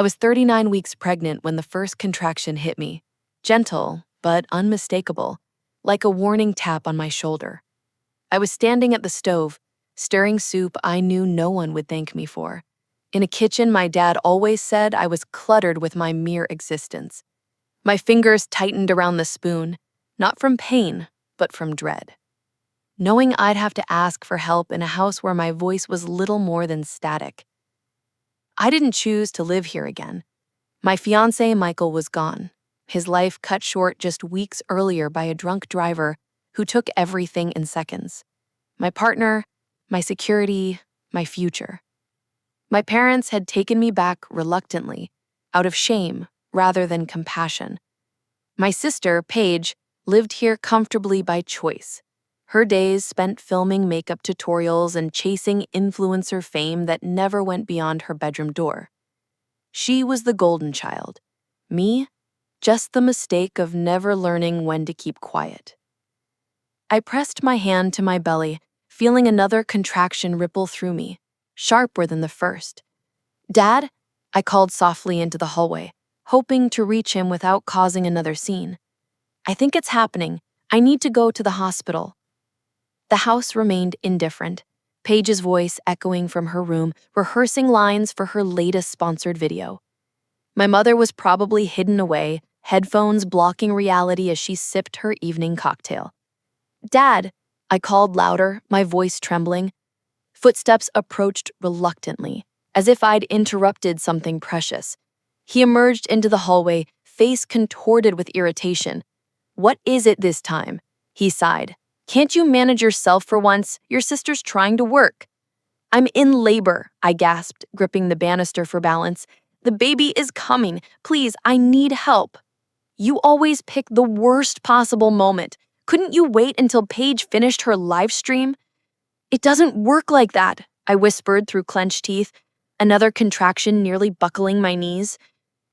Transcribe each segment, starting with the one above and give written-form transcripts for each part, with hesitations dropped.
I was 39 weeks pregnant when the first contraction hit me. Gentle, but unmistakable, like a warning tap on my shoulder. I was standing at the stove, stirring soup I knew no one would thank me for. In a kitchen my dad always said I was cluttered with my mere existence. My fingers tightened around the spoon, not from pain, but from dread. Knowing I'd have to ask for help in a house where my voice was little more than static. I didn't choose to live here again. My fiancé, Michael, was gone, his life cut short just weeks earlier by a drunk driver who took everything in seconds. My partner, my security, my future. My parents had taken me back reluctantly, out of shame rather than compassion. My sister, Paige, lived here comfortably by choice. Her days spent filming makeup tutorials and chasing influencer fame that never went beyond her bedroom door. She was the golden child. Me, just the mistake of never learning when to keep quiet. I pressed my hand to my belly, feeling another contraction ripple through me, sharper than the first. "Dad?" I called softly into the hallway, hoping to reach him without causing another scene. "I think it's happening. I need to go to the hospital." The house remained indifferent, Paige's voice echoing from her room, rehearsing lines for her latest sponsored video. My mother was probably hidden away, headphones blocking reality as she sipped her evening cocktail. "Dad," I called louder, my voice trembling. Footsteps approached reluctantly, as if I'd interrupted something precious. He emerged into the hallway, face contorted with irritation. "What is it this time?" he sighed. "Can't you manage yourself for once? Your sister's trying to work." "I'm in labor," I gasped, gripping the banister for balance. "The baby is coming. Please, I need help." "You always pick the worst possible moment. Couldn't you wait until Paige finished her live stream?" "It doesn't work like that," I whispered through clenched teeth, another contraction nearly buckling my knees.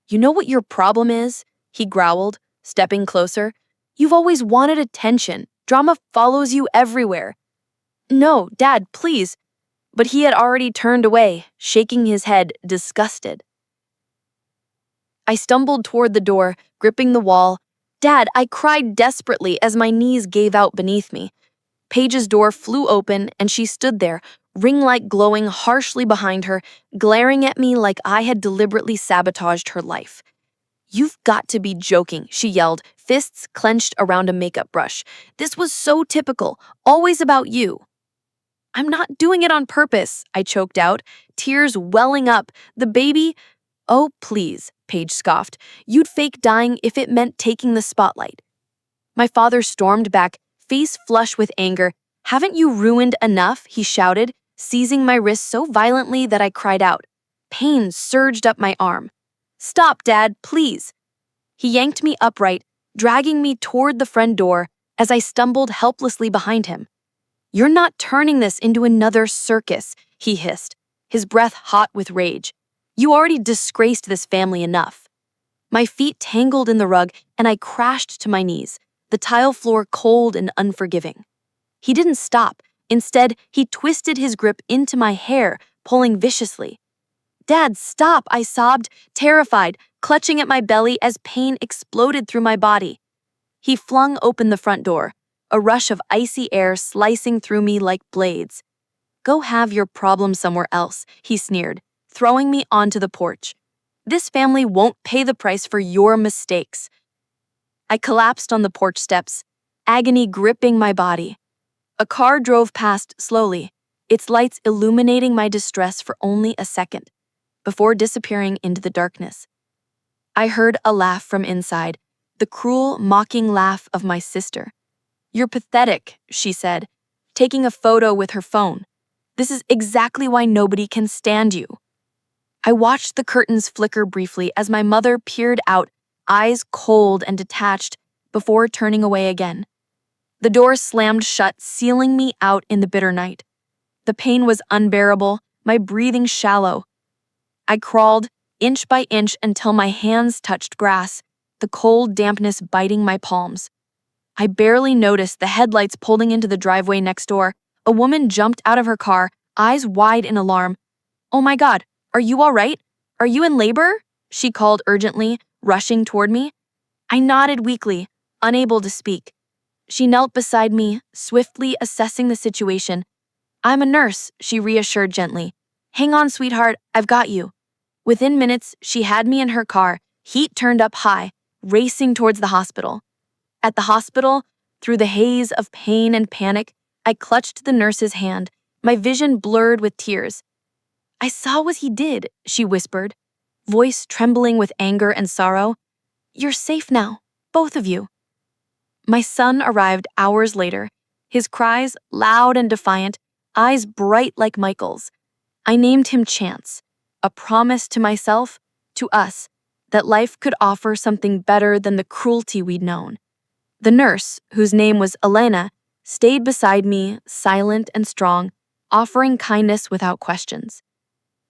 "You know what your problem is?" he growled, stepping closer. "You've always wanted attention. Drama follows you everywhere." "No, Dad, please." But he had already turned away, shaking his head, disgusted. I stumbled toward the door, gripping the wall. "Dad," I cried desperately as my knees gave out beneath me. Paige's door flew open, and she stood there, ring-light glowing harshly behind her, glaring at me like I had deliberately sabotaged her life. "You've got to be joking," she yelled, fists clenched around a makeup brush. "This was so typical, always about you." "I'm not doing it on purpose," I choked out, tears welling up. "The baby—" "Oh, please," Paige scoffed. "You'd fake dying if it meant taking the spotlight." My father stormed back, face flush with anger. "Haven't you ruined enough?" he shouted, seizing my wrist so violently that I cried out. Pain surged up my arm. "Stop, Dad, please." He yanked me upright, dragging me toward the front door as I stumbled helplessly behind him. "You're not turning this into another circus," he hissed, his breath hot with rage. "You already disgraced this family enough." My feet tangled in the rug and I crashed to my knees, the tile floor cold and unforgiving. He didn't stop. Instead, he twisted his grip into my hair, pulling viciously. "Dad, stop," I sobbed, terrified, clutching at my belly as pain exploded through my body. He flung open the front door, a rush of icy air slicing through me like blades. "Go have your problem somewhere else," he sneered, throwing me onto the porch. "This family won't pay the price for your mistakes." I collapsed on the porch steps, agony gripping my body. A car drove past slowly, its lights illuminating my distress for only a second, before disappearing into the darkness. I heard a laugh from inside, the cruel, mocking laugh of my sister. "You're pathetic," she said, taking a photo with her phone. "This is exactly why nobody can stand you." I watched the curtains flicker briefly as my mother peered out, eyes cold and detached, before turning away again. The door slammed shut, sealing me out in the bitter night. The pain was unbearable, my breathing shallow. I crawled, inch by inch, until my hands touched grass, the cold dampness biting my palms. I barely noticed the headlights pulling into the driveway next door. A woman jumped out of her car, eyes wide in alarm. "Oh my God, are you all right? Are you in labor?" she called urgently, rushing toward me. I nodded weakly, unable to speak. She knelt beside me, swiftly assessing the situation. I'm a nurse, she reassured gently. Hang on, sweetheart, I've got you. Within minutes, she had me in her car, heat turned up high, racing towards the hospital. At the hospital, through the haze of pain and panic, I clutched the nurse's hand, my vision blurred with tears. I saw what he did, she whispered, voice trembling with anger and sorrow. You're safe now, both of you. My son arrived hours later, his cries loud and defiant, eyes bright like Michael's. I named him Chance, a promise to myself, to us, that life could offer something better than the cruelty we'd known. The nurse, whose name was Elena, stayed beside me, silent and strong, offering kindness without questions.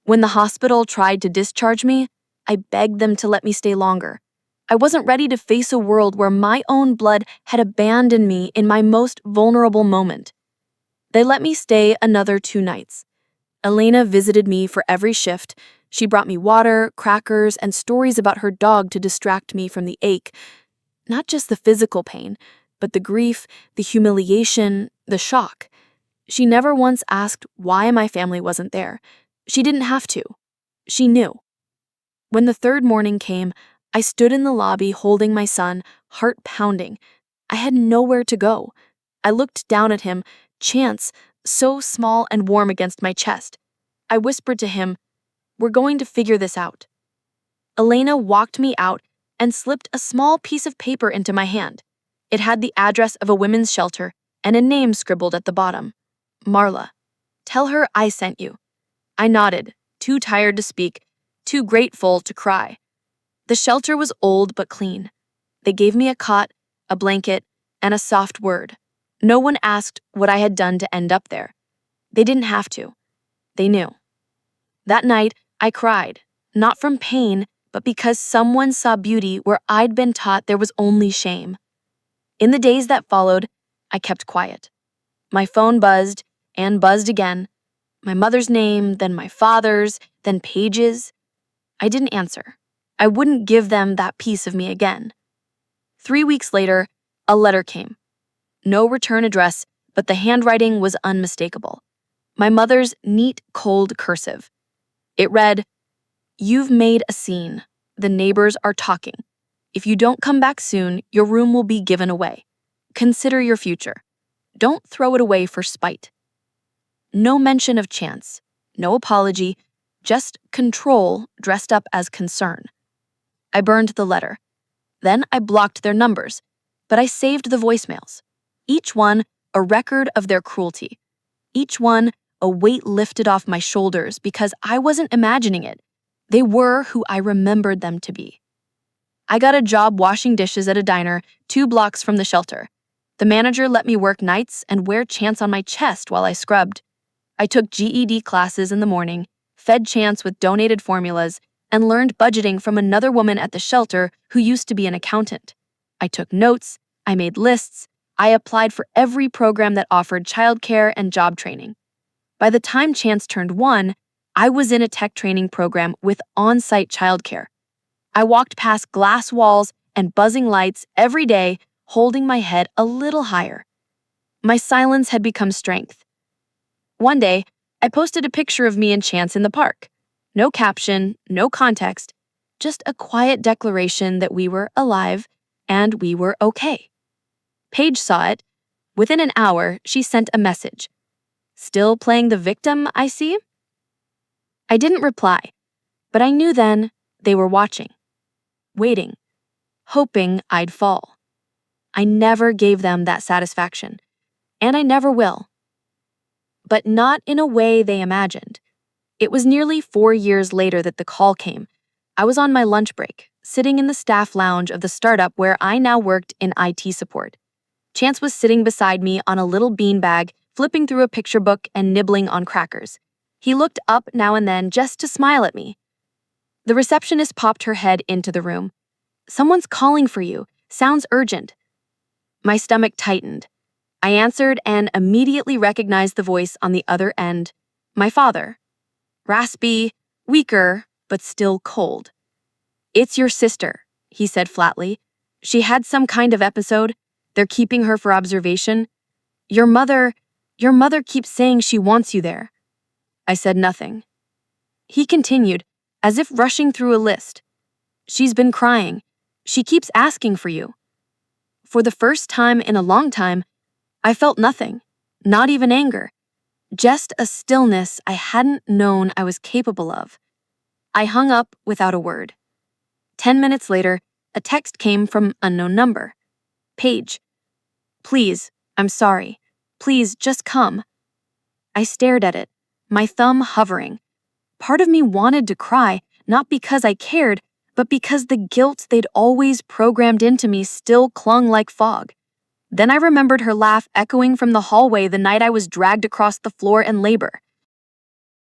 When the hospital tried to discharge me, I begged them to let me stay longer. I wasn't ready to face a world where my own blood had abandoned me in my most vulnerable moment. They let me stay another 2 nights. Elena visited me for every shift. She brought me water, crackers, and stories about her dog to distract me from the ache. Not just the physical pain, but the grief, the humiliation, the shock. She never once asked why my family wasn't there. She didn't have to. She knew. When the 3rd morning came, I stood in the lobby holding my son, heart pounding. I had nowhere to go. I looked down at him, Chance, so small and warm against my chest. I whispered to him, "We're going to figure this out." Elena walked me out and slipped a small piece of paper into my hand. It had the address of a women's shelter and a name scribbled at the bottom. Marla. Tell her I sent you. I nodded, too tired to speak, too grateful to cry. The shelter was old but clean. They gave me a cot, a blanket, and a soft word. No one asked what I had done to end up there. They didn't have to. They knew. That night, I cried, not from pain, but because someone saw beauty where I'd been taught there was only shame. In the days that followed, I kept quiet. My phone buzzed and buzzed again. My mother's name, then my father's, then Paige's. I didn't answer. I wouldn't give them that piece of me again. 3 weeks later, a letter came. No return address, but the handwriting was unmistakable. My mother's neat, cold cursive. It read, "You've made a scene. The neighbors are talking. If you don't come back soon, your room will be given away. Consider your future. Don't throw it away for spite." No mention of Chance, no apology, just control dressed up as concern. I burned the letter. Then I blocked their numbers, but I saved the voicemails. Each one a record of their cruelty. Each one a weight lifted off my shoulders because I wasn't imagining it. They were who I remembered them to be. I got a job washing dishes at a diner 2 blocks from the shelter. The manager let me work nights and wear Chance on my chest while I scrubbed. I took GED classes in the morning, fed Chance with donated formulas, and learned budgeting from another woman at the shelter who used to be an accountant. I took notes, I made lists, I applied for every program that offered childcare and job training. By the time Chance turned 1, I was in a tech training program with on-site childcare. I walked past glass walls and buzzing lights every day, holding my head a little higher. My silence had become strength. One day, I posted a picture of me and Chance in the park. No caption, no context, just a quiet declaration that we were alive and we were okay. Paige saw it. Within an hour, she sent a message. "Still playing the victim, I see?" I didn't reply, but I knew then they were watching, waiting, hoping I'd fall. I never gave them that satisfaction, and I never will. But not in a way they imagined. It was nearly 4 years later that the call came. I was on my lunch break, sitting in the staff lounge of the startup where I now worked in IT support. Chance was sitting beside me on a little beanbag, flipping through a picture book and nibbling on crackers. He looked up now and then just to smile at me. The receptionist popped her head into the room. "Someone's calling for you. Sounds urgent." My stomach tightened. I answered and immediately recognized the voice on the other end. My father. Raspy, weaker, but still cold. "It's your sister," he said flatly. "She had some kind of episode. They're keeping her for observation. Your mother keeps saying she wants you there." I said nothing. He continued, as if rushing through a list. "She's been crying. She keeps asking for you." For the first time in a long time, I felt nothing, not even anger, just a stillness I hadn't known I was capable of. I hung up without a word. 10 minutes later, a text came from unknown number. "Paige. Please, I'm sorry. Please, just come." I stared at it, my thumb hovering. Part of me wanted to cry, not because I cared, but because the guilt they'd always programmed into me still clung like fog. Then I remembered her laugh echoing from the hallway the night I was dragged across the floor in labor.